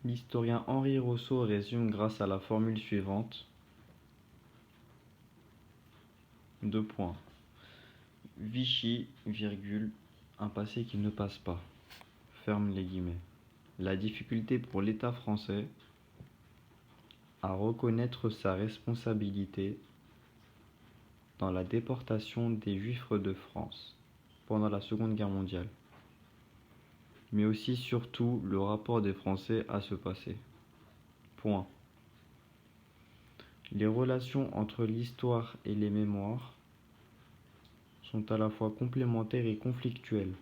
L'historien Henri Rousseau résume grâce à la formule suivante. Deux points. Vichy, virgule, un passé qui ne passe pas. Ferme les guillemets. La difficulté pour l'État français à reconnaître sa responsabilité dans la déportation des Juifs de France pendant la Seconde Guerre mondiale, mais aussi surtout le rapport des Français à ce passé. Point. Les relations entre l'histoire et les mémoires sont à la fois complémentaires et conflictuelles.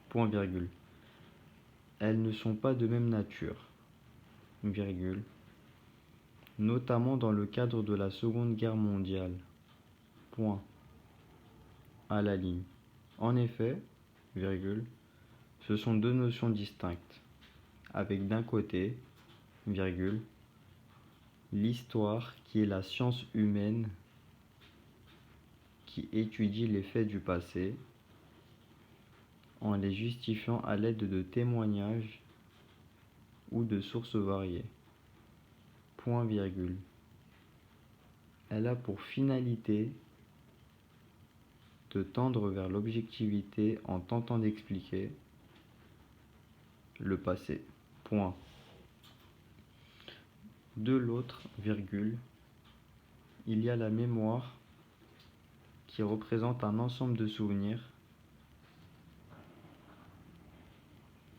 Point virgule. Elles ne sont pas de même nature, virgule, notamment dans le cadre de la Seconde Guerre mondiale. Point. À la ligne. En effet, virgule, ce sont deux notions distinctes, avec d'un côté, virgule, l'histoire qui est la science humaine qui étudie les faits du passé en les justifiant à l'aide de témoignages ou de sources variées. Point virgule. Elle a pour finalité de tendre vers l'objectivité en tentant d'expliquer le passé. Point. De l'autre, virgule, il y a la mémoire qui représente un ensemble de souvenirs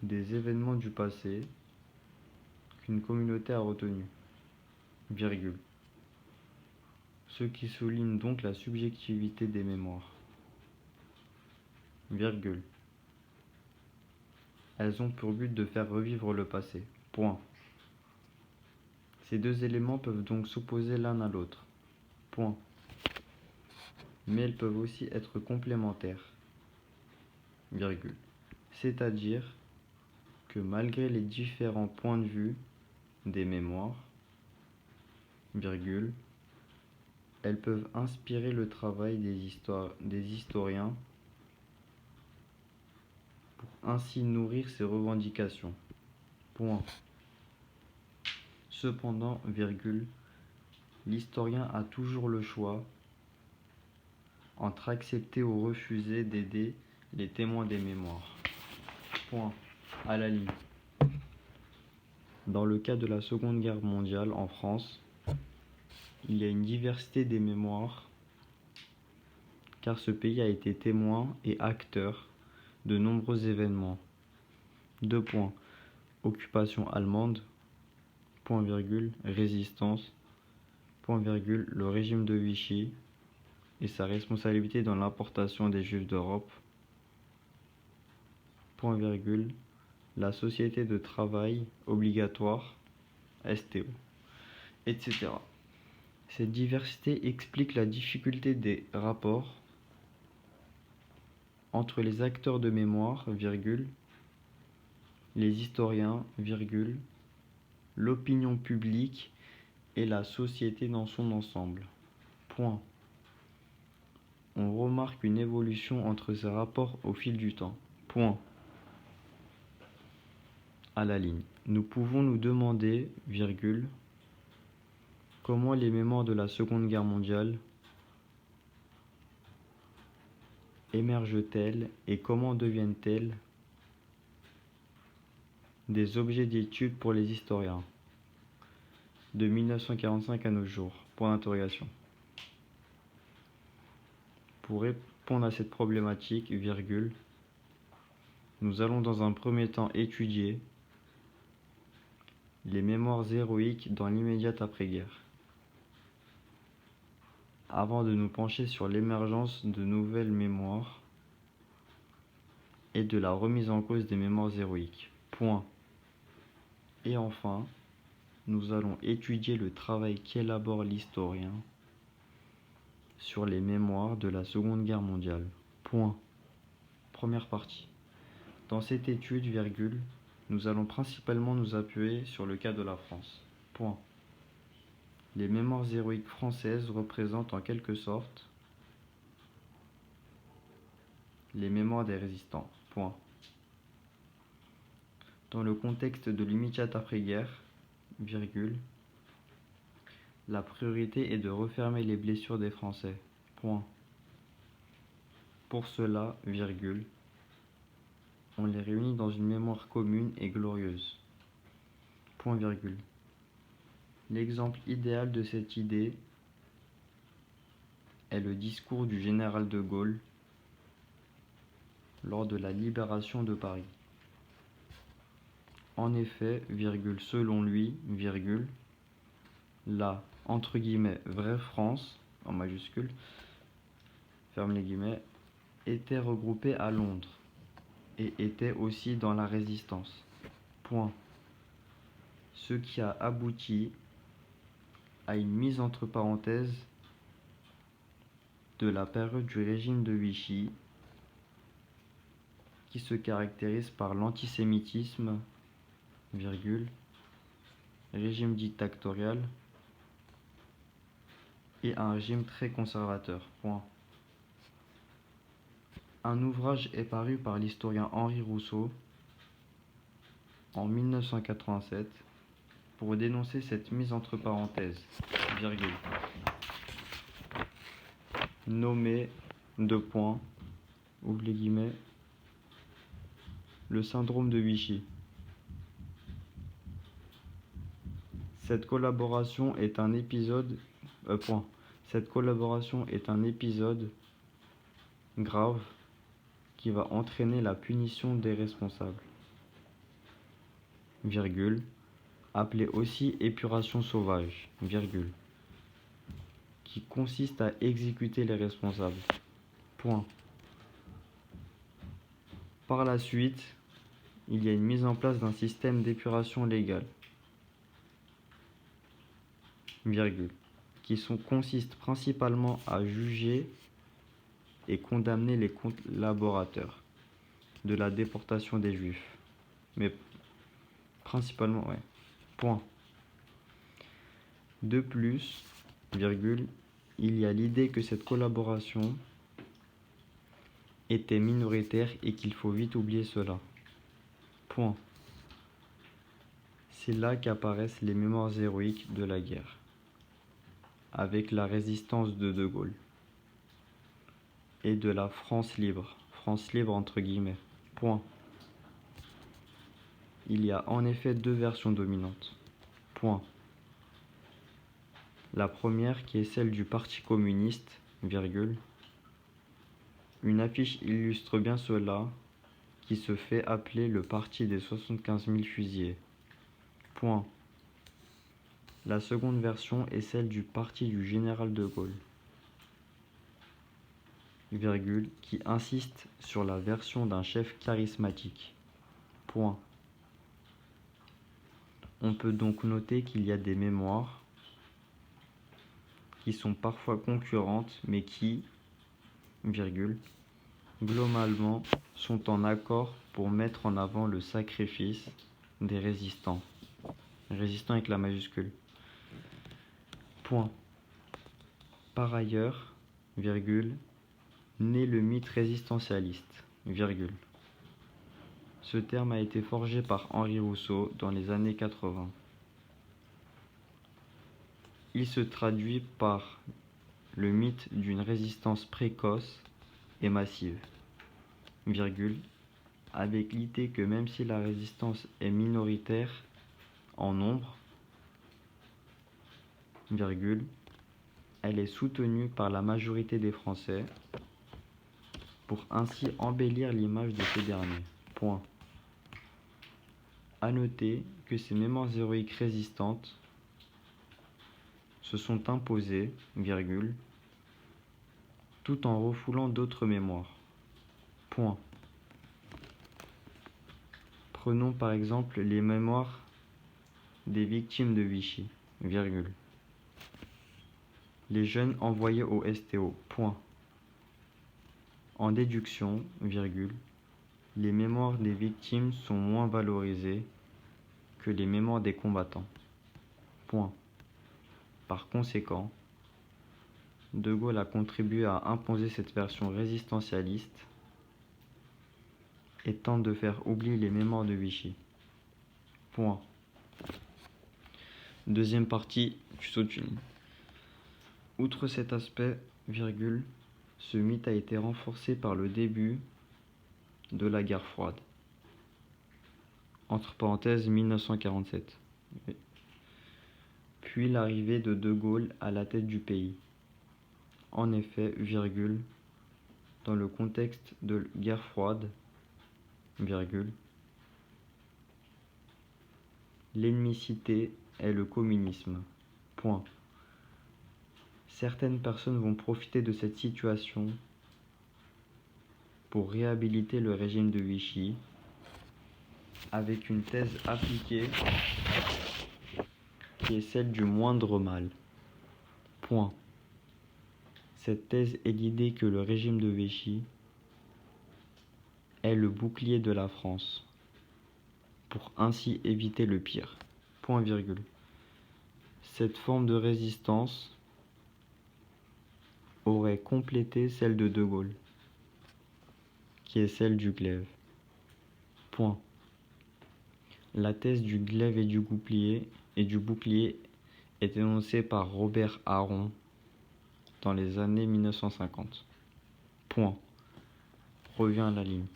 des événements du passé qu'une communauté a retenus, virgule. Ce qui souligne donc la subjectivité des mémoires, virgule. Elles ont pour but de faire revivre le passé, point. Ces deux éléments peuvent donc s'opposer l'un à l'autre, point. Mais elles peuvent aussi être complémentaires, virgule. C'est-à-dire que malgré les différents points de vue des mémoires, virgule, elles peuvent inspirer le travail des historiens pour ainsi nourrir ses revendications. Point. Cependant, virgule, l'historien a toujours le choix entre accepter ou refuser d'aider les témoins des mémoires. Point. À la ligne. Dans le cas de la Seconde Guerre mondiale en France, il y a une diversité des mémoires car ce pays a été témoin et acteur de nombreux événements. Deux points. Occupation allemande, point virgule, résistance, point virgule, le régime de Vichy et sa responsabilité dans l'importation des Juifs d'Europe, point virgule, la société de travail obligatoire, STO, etc. Cette diversité explique la difficulté des rapports entre les acteurs de mémoire, virgule, les historiens, virgule, l'opinion publique et la société dans son ensemble. Point. On remarque une évolution entre ces rapports au fil du temps. Point. À la ligne. Nous pouvons nous demander, virgule, comment les mémoires de la Seconde Guerre mondiale émergent-elles et comment deviennent-elles des objets d'étude pour les historiens de 1945 à nos jours. Point d'interrogation. Pour répondre à cette problématique, virgule, nous allons dans un premier temps étudier les mémoires héroïques dans l'immédiate après-guerre, avant de nous pencher sur l'émergence de nouvelles mémoires et de la remise en cause des mémoires héroïques. Point. Et enfin, nous allons étudier le travail qu'élabore l'historien sur les mémoires de la Seconde Guerre mondiale. Point. Première partie. Dans cette étude, virgule, nous allons principalement nous appuyer sur le cas de la France. Point. Les mémoires héroïques françaises représentent en quelque sorte les mémoires des résistants. Point. Dans le contexte de l'immédiat après-guerre, virgule, la priorité est de refermer les blessures des Français. Point. Pour cela, virgule, on les réunit dans une mémoire commune et glorieuse. Point virgule. L'exemple idéal de cette idée est le discours du général de Gaulle lors de la libération de Paris. En effet, virgule, selon lui, virgule, la entre guillemets vraie France, en majuscule, ferme les guillemets, était regroupée à Londres et était aussi dans la résistance. Point. Ce qui a abouti à une mise entre parenthèses de la période du régime de Vichy qui se caractérise par l'antisémitisme, virgule, régime dictatorial et un régime très conservateur. Point. Un ouvrage est paru par l'historien Henri Rousseau en 1987 pour dénoncer cette mise entre parenthèses, virgule, nommé, deux points, ouvre les guillemets, le syndrome de Vichy. Cette collaboration est un épisode grave qui va entraîner la punition des responsables, virgule, appelée aussi épuration sauvage, virgule, qui consiste à exécuter les responsables. Point. Par la suite, il y a une mise en place d'un système d'épuration légale, virgule, qui consiste principalement à juger et condamner les collaborateurs de la déportation des Juifs. Mais principalement, ouais. Point. De plus, virgule, il y a l'idée que cette collaboration était minoritaire et qu'il faut vite oublier cela. Point. C'est là qu'apparaissent les mémoires héroïques de la guerre, avec la résistance de Gaulle et de la France libre entre guillemets. Point. Il y a en effet deux versions dominantes. Point. La première qui est celle du Parti communiste, virgule. Une affiche illustre bien cela, qui se fait appeler le Parti des 75 000 fusillés. Point. La seconde version est celle du Parti du général de Gaulle, virgule, qui insiste sur la version d'un chef charismatique. Point. On peut donc noter qu'il y a des mémoires qui sont parfois concurrentes mais qui, virgule, globalement sont en accord pour mettre en avant le sacrifice des résistants. Résistants avec la majuscule. Point. Par ailleurs, virgule, naît le mythe résistentialiste, virgule. Ce terme a été forgé par Henri Rousseau dans les années 80. Il se traduit par le mythe d'une résistance précoce et massive, virgule, avec l'idée que même si la résistance est minoritaire en nombre, virgule, elle est soutenue par la majorité des Français pour ainsi embellir l'image de ces derniers. Point. À noter que ces mémoires héroïques résistantes se sont imposées, virgule, tout en refoulant d'autres mémoires. Point. Prenons par exemple les mémoires des victimes de Vichy, virgule. Les jeunes envoyés au STO. Point. En déduction, virgule, les mémoires des victimes sont moins valorisées que les mémoires des combattants. Point. Par conséquent, De Gaulle a contribué à imposer cette version résistentialiste et tente de faire oublier les mémoires de Vichy. Point. Deuxième partie, tu sautes une ligne. Outre cet aspect, virgule, ce mythe a été renforcé par le début de la guerre froide. Entre parenthèses, 1947. Puis l'arrivée de De Gaulle à la tête du pays. En effet, virgule, dans le contexte de guerre froide, virgule, l'ennemicité est le communisme. Point. Certaines personnes vont profiter de cette situation pour réhabiliter le régime de Vichy avec une thèse appliquée qui est celle du moindre mal. Point. Cette thèse est l'idée que le régime de Vichy est le bouclier de la France, pour ainsi éviter le pire. Point virgule. Cette forme de résistance aurait complété celle de De Gaulle, qui est celle du glaive. Point. La thèse du glaive et du bouclier est énoncée par Robert Aron dans les années 1950. Point. Revient à la ligne.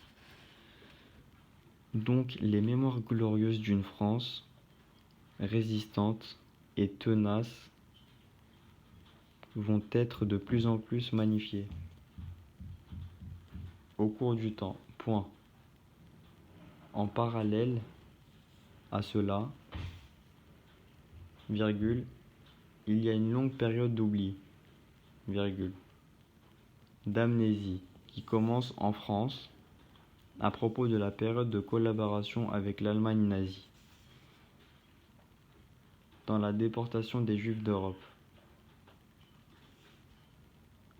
Donc les mémoires glorieuses d'une France résistante et tenace vont être de plus en plus magnifiées au cours du temps. Point. En parallèle à cela, virgule, il y a une longue période d'oubli, virgule, d'amnésie qui commence en France à propos de la période de collaboration avec l'Allemagne nazie dans la déportation des Juifs d'Europe.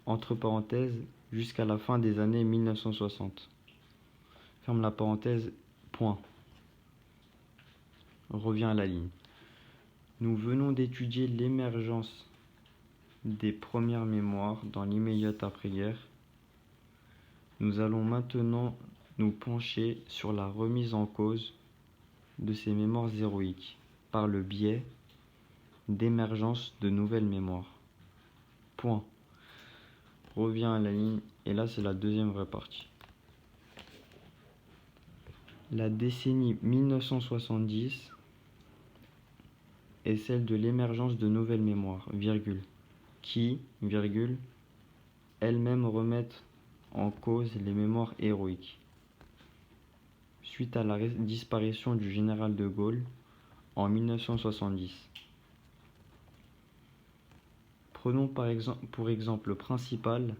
Entre parenthèses, jusqu'à la fin des années 1960. Ferme la parenthèse, point. Revient à la ligne. Nous venons d'étudier l'émergence des premières mémoires dans l'immédiate après-guerre. Nous allons maintenant nous pencher sur la remise en cause de ces mémoires héroïques par le biais d'émergence de nouvelles mémoires. Point. Revient à la ligne, et là c'est la deuxième vraie partie. La décennie 1970 est celle de l'émergence de nouvelles mémoires, virgule, qui, virgule, elles-mêmes remettent en cause les mémoires héroïques. Suite à la disparition du général de Gaulle en 1970. Prenons pour exemple principal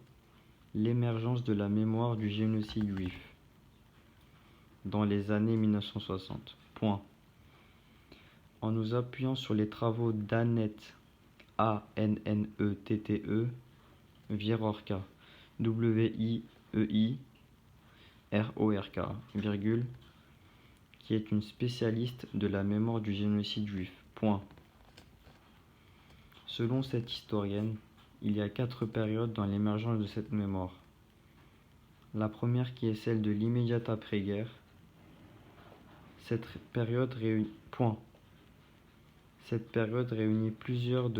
l'émergence de la mémoire du génocide juif dans les années 1960. Point. En nous appuyant sur les travaux d'Annette A-N-N-E-T-T-E Wierourka W-I-E-I-R-O-R-K, virgule, qui est une spécialiste de la mémoire du génocide juif. Point. Selon cette historienne, il y a 4 périodes dans l'émergence de cette mémoire. La première qui est celle de l'immédiate après-guerre. Cette période réunit plusieurs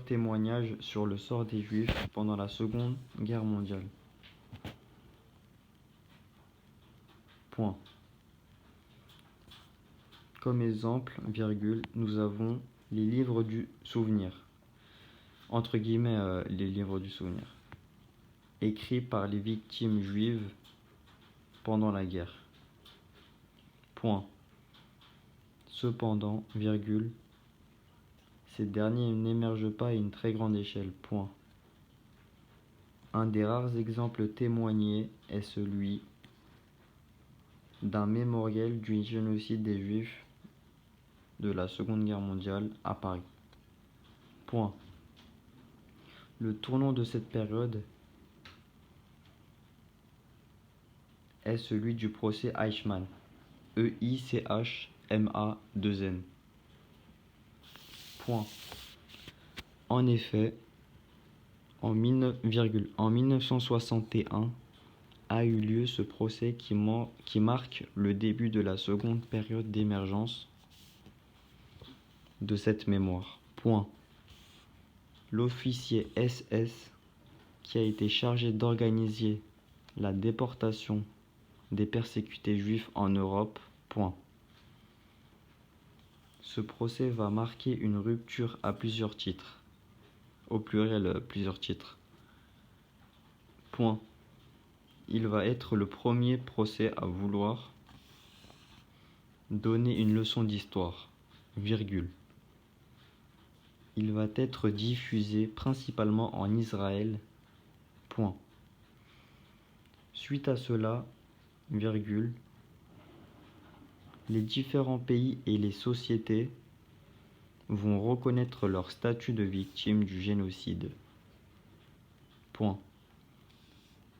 témoignages sur le sort des Juifs pendant la Seconde Guerre mondiale. Point. Comme exemple, virgule, nous avons les livres du souvenir, entre guillemets les livres du souvenir, écrits par les victimes juives pendant la guerre. Point. Cependant, virgule, ces derniers n'émergent pas à une très grande échelle. Point. Un des rares exemples témoignés est celui d'un mémorial du génocide des Juifs de la Seconde Guerre mondiale à Paris. Point. Le tournant de cette période est celui du procès Eichmann, E-I-C-H-M-A-2-N. Point. En effet, en 1961, a eu lieu ce procès qui marque le début de la seconde période d'émergence de cette mémoire. Point. L'officier SS qui a été chargé d'organiser la déportation des persécutés juifs en Europe. Point. Ce procès va marquer une rupture à plusieurs titres. Au pluriel, plusieurs titres. Point. Il va être le premier procès à vouloir donner une leçon d'histoire, virgule. Il va être diffusé principalement en Israël, point. Suite à cela, virgule, les différents pays et les sociétés vont reconnaître leur statut de victime du génocide, point.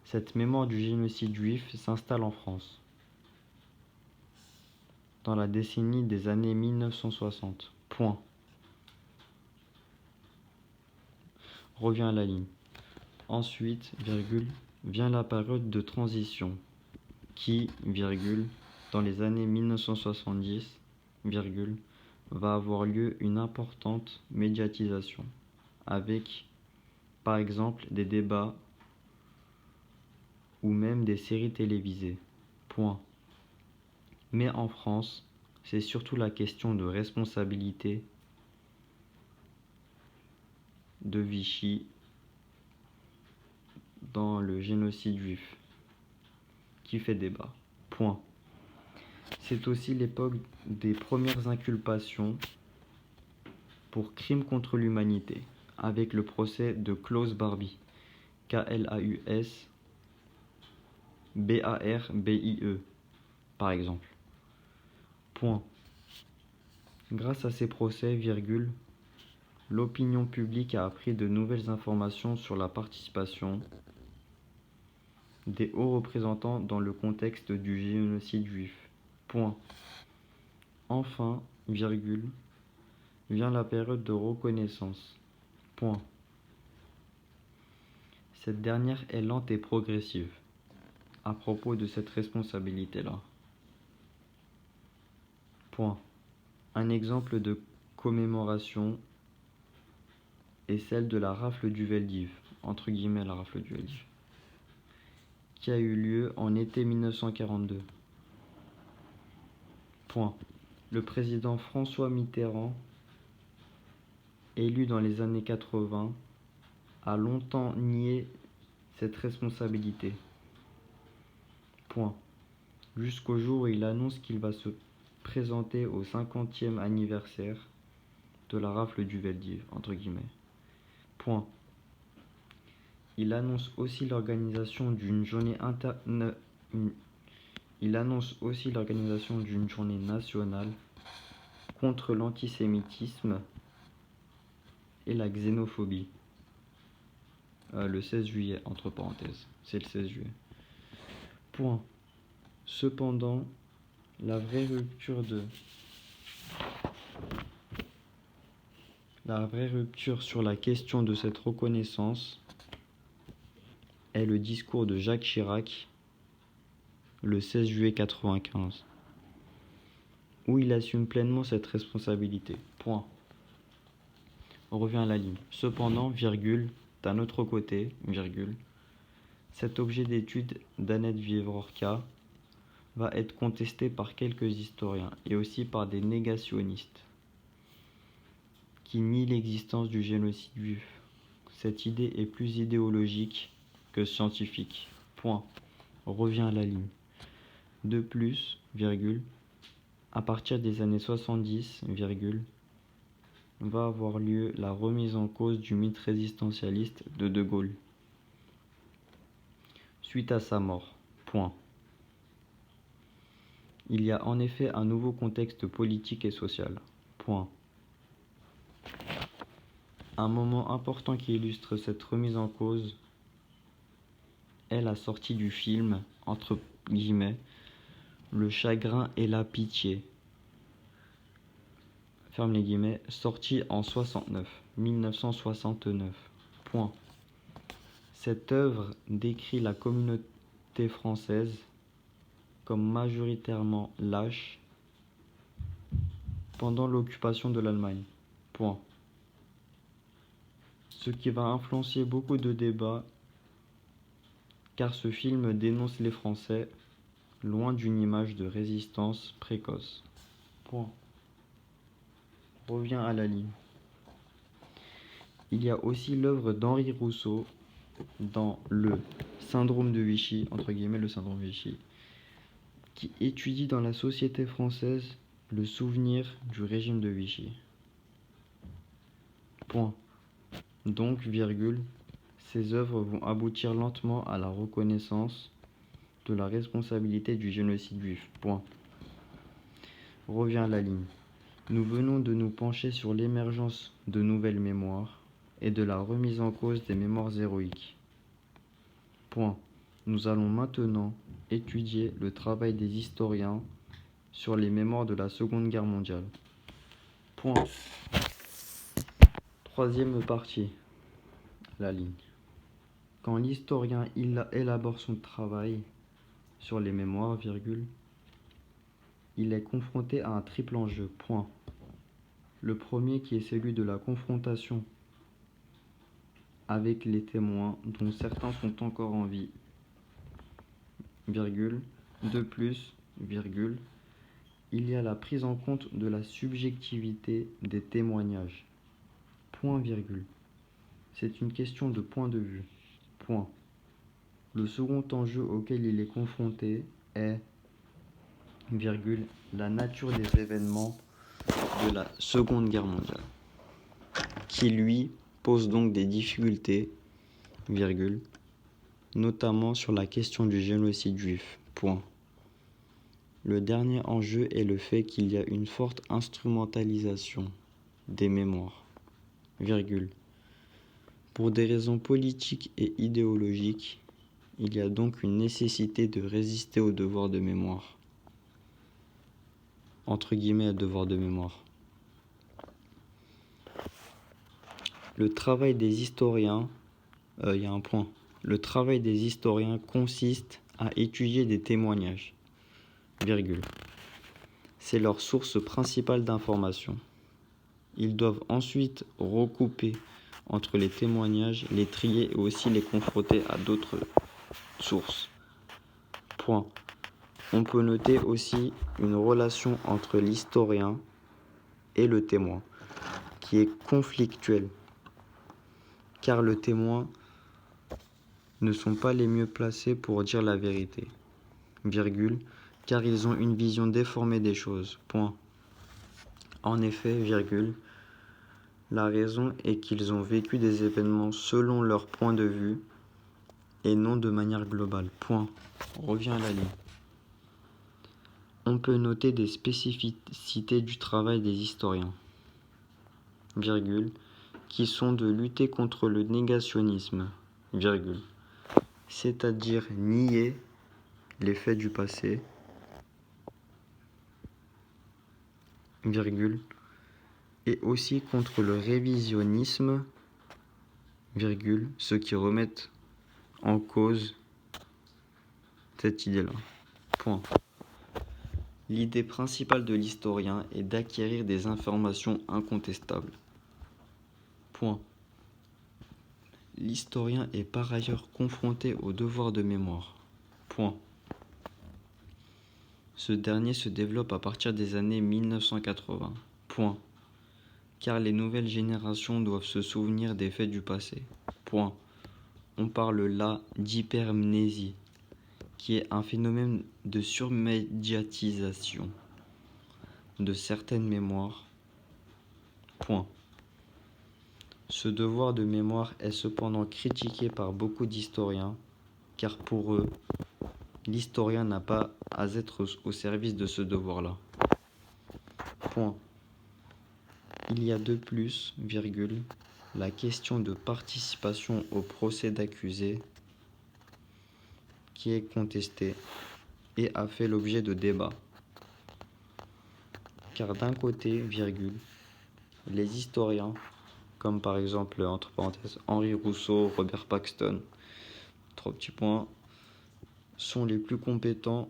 Cette mémoire du génocide juif s'installe en France dans la décennie des années 1960. Point. Revient à la ligne. Ensuite, virgule, vient la période de transition qui, virgule, dans les années 1970, virgule, va avoir lieu une importante médiatisation avec, par exemple, des débats ou même des séries télévisées. Point. Mais en France, c'est surtout la question de responsabilité de Vichy dans le génocide juif qui fait débat. Point. C'est aussi l'époque des premières inculpations pour crimes contre l'humanité, avec le procès de Klaus Barbie, Klaus Barbie, par exemple. Point. Grâce à ces procès, virgule, l'opinion publique a appris de nouvelles informations sur la participation des hauts représentants dans le contexte du génocide juif. Point. Enfin, virgule, vient la période de reconnaissance. Point. Cette dernière est lente et progressive à propos de cette responsabilité-là. Point. Un exemple de commémoration est celle de la rafle du Veldiv, entre guillemets la rafle du Veldiv, qui a eu lieu en été 1942. Point. Le président François Mitterrand, élu dans les années 80, a longtemps nié cette responsabilité. Point. Jusqu'au jour où il annonce qu'il va se présenter au 50e anniversaire de la rafle du Veldiv, entre guillemets. Point. Il annonce aussi l'organisation d'une journée nationale contre l'antisémitisme et la xénophobie. Le 16 juillet, entre parenthèses. C'est le 16 juillet. Point. Cependant, la vraie rupture sur la question de cette reconnaissance est le discours de Jacques Chirac le 16 juillet 1995, où il assume pleinement cette responsabilité. Point. On revient à la ligne. Cependant, virgule, d'un autre côté, virgule, cet objet d'étude d'Annette Vivorca va être contesté par quelques historiens et aussi par des négationnistes qui nient l'existence du génocide juif. Cette idée est plus idéologique que scientifique. Point. On revient à la ligne. De plus, virgule, à partir des années 70, virgule, va avoir lieu la remise en cause du mythe résistentialiste de Gaulle, suite à sa mort. Point. Il y a en effet un nouveau contexte politique et social. Point. Un moment important qui illustre cette remise en cause est la sortie du film, entre guillemets, Le chagrin et la pitié, ferme les guillemets, sorti en 1969. Point. Cette œuvre décrit la communauté société française comme majoritairement lâche pendant l'occupation de l'Allemagne. Point. Ce qui va influencer beaucoup de débats car ce film dénonce les Français loin d'une image de résistance précoce. Point. Revient à la ligne. Il y a aussi l'œuvre d'Henri Rousseau dans le syndrome de Vichy, entre guillemets le syndrome de Vichy, qui étudie dans la société française le souvenir du régime de Vichy. Point. Donc, virgule, ces œuvres vont aboutir lentement à la reconnaissance de la responsabilité du génocide juif. Point. Revient à la ligne. Nous venons de nous pencher sur l'émergence de nouvelles mémoires et de la remise en cause des mémoires héroïques. Point. Nous allons maintenant étudier le travail des historiens sur les mémoires de la Seconde Guerre mondiale. Point. Troisième partie, la ligne. Quand l'historien élabore son travail sur les mémoires, virgule, il est confronté à un triple enjeu. Point. Le premier qui est celui de la confrontation avec les témoins dont certains sont encore en vie, virgule. De plus, virgule, il y a la prise en compte de la subjectivité des témoignages. Point, virgule. C'est une question de point de vue. Point. Le second enjeu auquel il est confronté est, virgule, la nature des événements de la Seconde Guerre mondiale, qui lui pose donc des difficultés, virgule, notamment sur la question du génocide juif. Point. Le dernier enjeu est le fait qu'il y a une forte instrumentalisation des mémoires, virgule. Pour des raisons politiques et idéologiques, il y a donc une nécessité de résister au devoir de mémoire. Entre guillemets, devoir de mémoire. Le travail des historiens, il y a un point. Le travail des historiens consiste à étudier des témoignages, virgule. C'est leur source principale d'information. Ils doivent ensuite recouper entre les témoignages, les trier et aussi les confronter à d'autres sources. Point. On peut noter aussi une relation entre l'historien et le témoin, qui est conflictuelle, car le témoin ne sont pas les mieux placés pour dire la vérité, virgule, car ils ont une vision déformée des choses. Point. En effet, virgule, la raison est qu'ils ont vécu des événements selon leur point de vue et non de manière globale. Point. On revient à la ligne. On peut noter des spécificités du travail des historiens, virgule, qui sont de lutter contre le négationnisme, virgule, c'est-à-dire nier les faits du passé, virgule, et aussi contre le révisionnisme, virgule, ceux qui remettent en cause cette idée-là. Point. L'idée principale de l'historien est d'acquérir des informations incontestables. Point. L'historien est par ailleurs confronté au devoir de mémoire. Point. Ce dernier se développe à partir des années 1980. Point. Car les nouvelles générations doivent se souvenir des faits du passé. Point. On parle là d'hypermnésie, qui est un phénomène de surmédiatisation de certaines mémoires. Point. Ce devoir de mémoire est cependant critiqué par beaucoup d'historiens, car pour eux, l'historien n'a pas à être au service de ce devoir-là. Point. Il y a de plus, virgule, la question de participation au procès d'accusés qui est contestée et a fait l'objet de débats. Car d'un côté, virgule, les historiens, comme par exemple, entre parenthèses, Henri Rousseau, Robert Paxton, 3 petits points, sont les plus compétents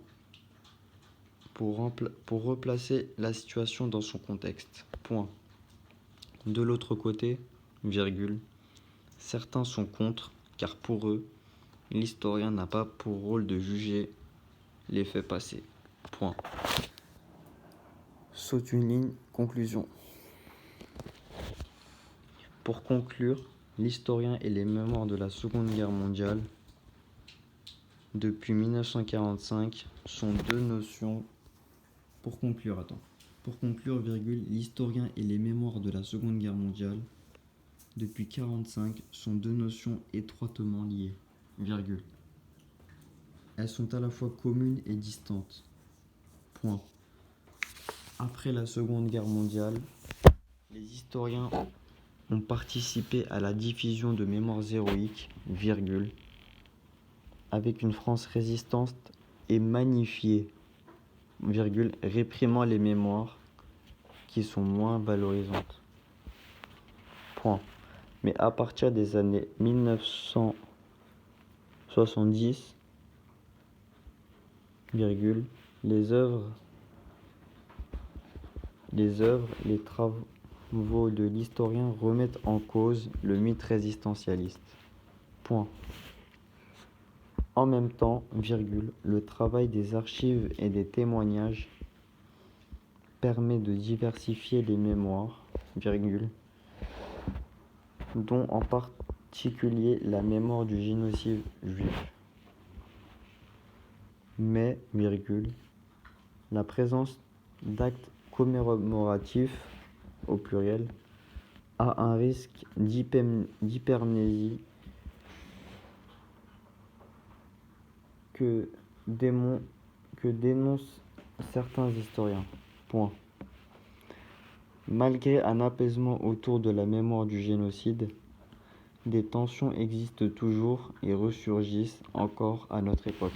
pour replacer la situation dans son contexte. Point. De l'autre côté, virgule, certains sont contre, car pour eux, l'historien n'a pas pour rôle de juger les faits passés. Point. Saute une ligne, conclusion. Pour conclure, l'historien et les mémoires de la Seconde Guerre mondiale, depuis 1945, sont deux notions. Pour conclure, virgule, l'historien et les mémoires de la Seconde Guerre mondiale, depuis 1945, sont deux notions étroitement liées, virgule. Elles sont à la fois communes et distantes. Point. Après la Seconde Guerre mondiale, les historiens ont participé à la diffusion de mémoires héroïques, virgule, avec une France résistante et magnifiée, virgule, réprimant les mémoires qui sont moins valorisantes. Point. Mais à partir des années 1970, virgule, les travaux de l'historien remettent en cause le mythe résistentialiste. Point. En même temps, virgule, le travail des archives et des témoignages permet de diversifier les mémoires, virgule, dont en particulier la mémoire du génocide juif. Mais, virgule, la présence d'actes commémoratifs, au pluriel, a un risque d'hypermnésie que dénoncent certains historiens. Point. Malgré un apaisement autour de la mémoire du génocide, des tensions existent toujours et ressurgissent encore à notre époque.